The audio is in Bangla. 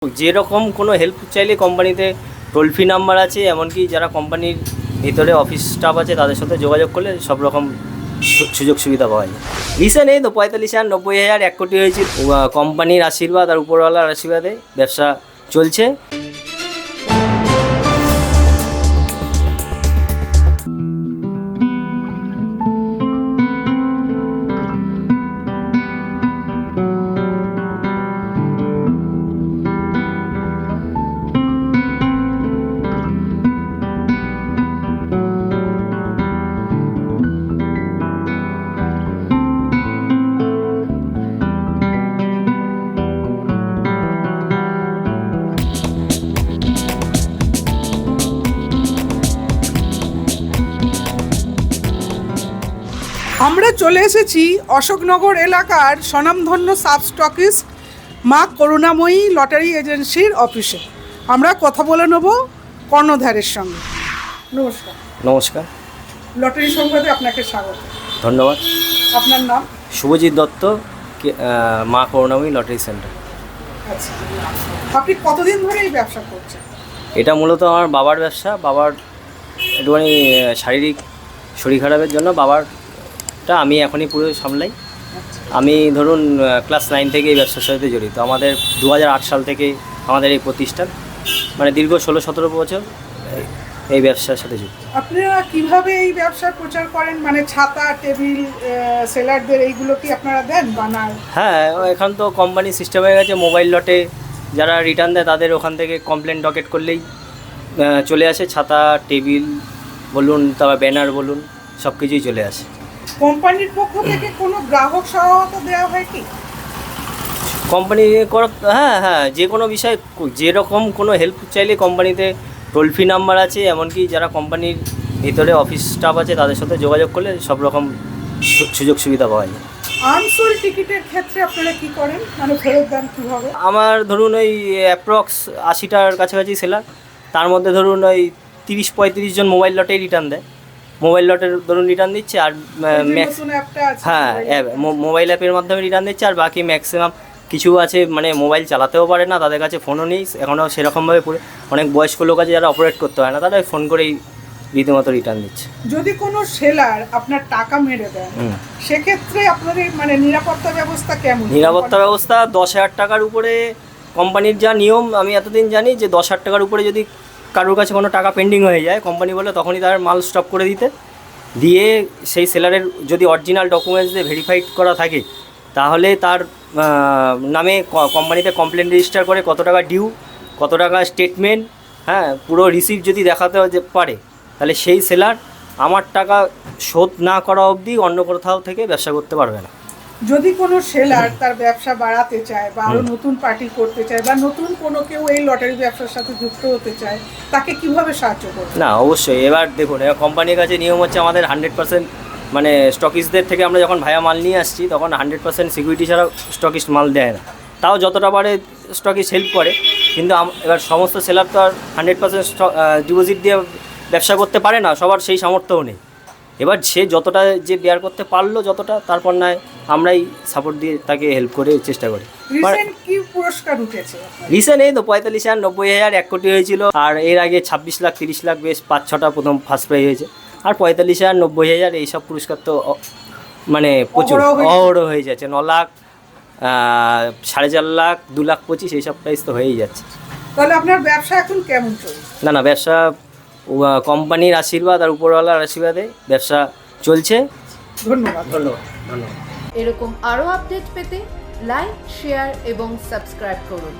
যেরকম কোনো হেল্প চাইলে কোম্পানিতে টোল ফ্রি নাম্বার আছে, এমনকি যারা কোম্পানির ভিতরে অফিস স্টাফ আছে তাদের সাথে যোগাযোগ করলে সব রকম সুযোগ সুবিধা পাওয়া যায়। রিসেন্ট এই তো ৪৫,০০০, ৯০,০০০, ১ কোটি হয়েছে। কোম্পানির আশীর্বাদ আর উপরওয়ালার আশীর্বাদে ব্যবসা চলছে। আমরা চলে এসেছি অশোকনগর এলাকার স্বনামধন্য সাব স্টকিস্ট মা করুণাময়ী লটারি এজেন্সির অফিসে। আমরা কথা বলে নেব কর্ণধারের সঙ্গে। নমস্কার। নমস্কার। লটারি সংবাদে আপনাকে স্বাগত। ধন্যবাদ। আপনার নাম? শুভজিৎ দত্ত, মা করুণাময়ী লটারি সেন্টার। আচ্ছা, আপনি কতদিন ধরে এই ব্যবসা করছেন? এটা মূলত আমার বাবার ব্যবসা। বাবার একটুখানি শারীরিক শরীর খারাপের জন্য বাবারটা আমি এখনই পুরো সামলাই। আমি ধরুন ক্লাস 9 থেকে এই ব্যবসার সাথে জড়িত। আমাদের 2008 সাল থেকে আমাদের এই প্রতিষ্ঠান, মানে দীর্ঘ 16-17 বছর এই ব্যবসার সাথে যুক্ত। আপনারা কিভাবে এই ব্যবসার প্রচার করেন? মানে ছাতা, টেবিল, সেলারদের এইগুলো কি আপনারা দেন বানার? হ্যাঁ, এখন তো কোম্পানি সিস্টেম হয়ে গেছে। মোবাইল লটে যারা রিটার্ন দেয় তাদের ওখান থেকে কমপ্লেন ডকেট করলেই চলে আসে। ছাতা, টেবিল বলুন, তারপর ব্যানার বলুন, সব কিছুই চলে আসে। কোম্পানির পক্ষ থেকে কোনো গ্রাহক সহায়তা দেওয়া হয় কি? কোম্পানি হ্যাঁ, যে কোনো বিষয়ে যেরকম কোনো হেল্প চাইলে কোম্পানিতে টোল ফ্রি নাম্বার আছে, এমনকি যারা কোম্পানির ভিতরে অফিস স্টাফ আছে তাদের সাথে যোগাযোগ করলে সব রকম সুযোগ সুবিধা পাওয়া যায়। আনসোল্ড টিকিটের ক্ষেত্রে আপনারা কি করেন, মানে ফেরত দেন কীভাবে? আমার ধরুন ওই অ্যাপ্রক্স 80টার কাছাকাছি সেলার, তার মধ্যে ধরুন ওই 30-35 জন মোবাইল লটেই রিটার্ন দেয়। মোবাইল লটের ধরুন রিটার্ন দিচ্ছে, আর হ্যাঁ মোবাইল অ্যাপের মাধ্যমে রিটার্ন দিচ্ছে। আর বাকি ম্যাক্সিমাম কিছু আছে মানে মোবাইল চালাতেও পারে না, তাদের কাছে ফোনও নেই এখনও সেরকমভাবে অনেক বয়স্ক লোক আছে যারা অপারেট করতে হয় না, তারা ফোন করেই রীতিমতো রিটার্ন দিচ্ছে। যদি কোনো সেলার আপনার টাকা মেরে দেন, সেক্ষেত্রে আপনাদের মানে নিরাপত্তা ব্যবস্থা কেমন? নিরাপত্তা ব্যবস্থা 10,000 টাকার উপরে কোম্পানির যা নিয়ম আমি এতদিন জানি যে 10,000 টাকার উপরে যদি কারোর কাছে কোনো টাকা পেন্ডিং হয়ে যায়, কোম্পানি বলে তখনই তার মাল স্টপ করে দিয়ে সেই সেলারের যদি অরিজিনাল ডকুমেন্টস দিয়ে ভেরিফাইড করা থাকে তাহলে তার নামে কোম্পানিতে কমপ্লেন রেজিস্টার করে কত টাকা ডিউ, কত টাকা স্টেটমেন্ট, হ্যাঁ পুরো রিসিপ্ট যদি দেখাতে পারে, তাহলে সেই সেলার আমার টাকা শোধ না করা অবধি অন্য কোথাও থেকে ব্যবসা করতে পারবে না। যদি কোনো সেলার তার ব্যবসা বাড়াতে চায় বা আরও নতুন পার্টি করতে চায় বা নতুন কোনো কেউ এই লটারি ব্যবসার সাথে যুক্ত হতে চায়, তাকে কিভাবে সাহায্য করবে? না, অবশ্যই। এবার দেখুন, কোম্পানির কাছে নিয়ম হচ্ছে আমাদের 100% মানে স্টকিস্টদের থেকে আমরা যখন ভায়া মাল নিয়ে আসছি তখন 100% সিকিউরিটি ছাড়া স্টকিস্ট মাল দেয় না। তাও যতটা পারে স্টকিস্ট হেল্প করে, কিন্তু এবার সমস্ত সেলার তো আর 100% ডিপোজিট দিয়ে ব্যবসা করতে পারে না, সবার সেই সামর্থ্যও নেই। এবার সে যতটা যে বেয়ার করতে পারলো যতটা, তারপর নয় আমরাই সাপোর্ট দিয়ে তাকে হেল্প করে চেষ্টা করি। রিসেন্ট কি পুরস্কার উঠেছে? রিসেন্ট এই তো ৪৫,০০০, ৯০,০০০, ১ কোটি হয়েছিল। আর এর আগে 26 লাখ, 30 লাখ বেশ 5-6টা প্রথম ফার্স্ট প্রাইজ হয়েছে। আর ৪৫,০০০, ৯০,০০০ এইসব পুরস্কার তো মানে প্রচুর অহরহ হয়ে যাচ্ছে। 9 লাখ, 4.5 লাখ, 2,25,000 এইসব প্রাইস তো হয়েই যাচ্ছে। তাহলে আপনার ব্যবসা এখন কেমন চলছে? না, ব্যবসা কোম্পানির আশীর্বাদ আর উপরওয়ালার আশীর্বাদে ব্যবসা চলছে। ধন্যবাদ। এরকম আরও আপডেট পেতে লাইক, শেয়ার এবং সাবস্ক্রাইব করুন।